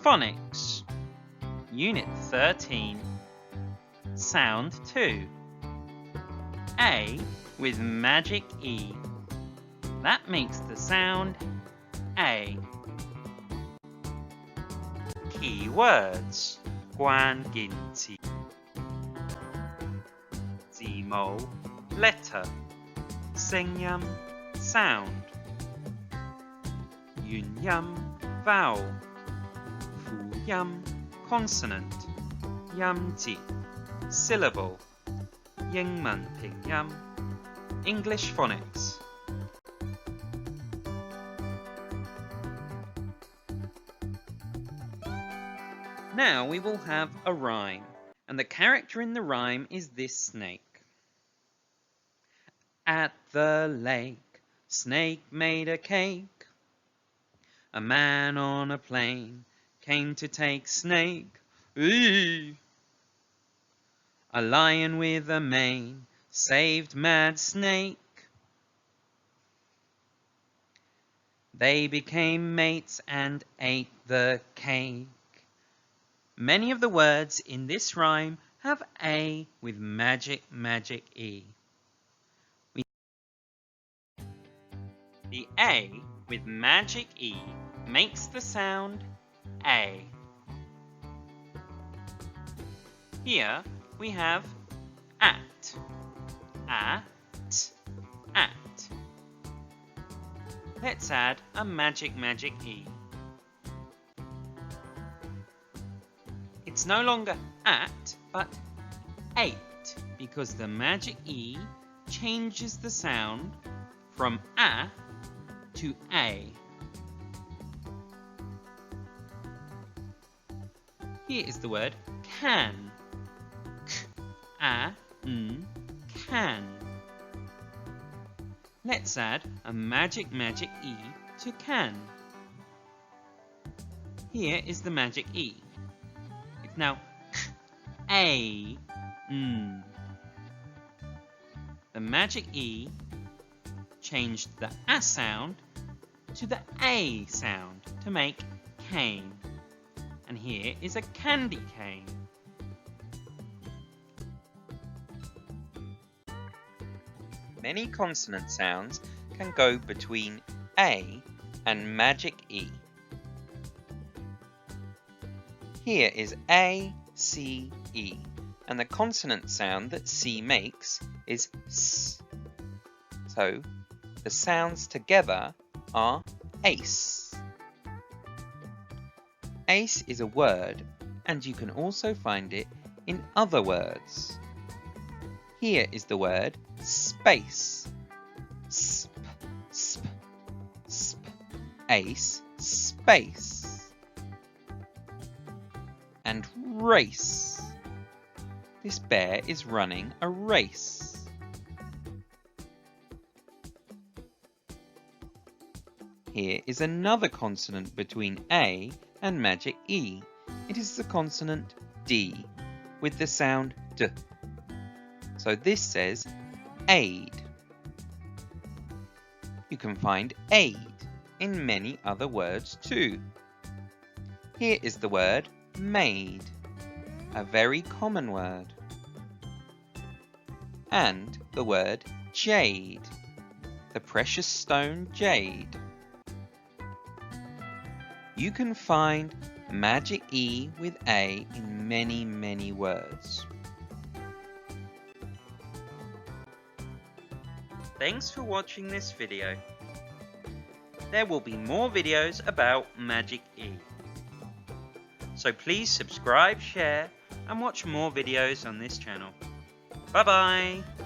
Phonics Unit 13 Sound 2 A with magic E. That makes the sound A. Keywords 關鍵字字母 letter 聲音 sound 元音 vowel 輔音 consonant 音節 syllable 英文拼音 English phonics. Now we will have a rhyme, and the character in the rhyme is this snake. At the lake, snake made a cake. A man on a plane came to take snake. Eee! A lion with a mane saved mad snake. They became mates and ate the cake. Many of the words in this rhyme have A with magic E. The A with magic E makes the sound A. Here we have at, at. Let's add a magic E. It's no longer at, but 8, because the magic E changes the sound from A to A. Here is the word can. Can. Let's add a magic E to can. Here is the magic E. It's now a. The magic E changed the A sound to the A sound to make cane. And here is a candy cane. Many consonant sounds can go between A and magic E. Here is A, C, E, and the consonant sound that C makes is S. So, the sounds together are ace. Ace is a word, and you can also find it in other words. Here is the word space. Sp, sp, sp. Ace, space. And race. This bear is running a race. Here is another consonant between A and magic E. It is the consonant D with the sound D. So this says aid. You can find aid in many other words too. Here is the word made, a very common word. And the word jade, the precious stone jade. You can find magic E with A in many words. Thanks for watching this video. There will be more videos about magic E. So please subscribe, share, and watch more videos on this channel. Bye bye!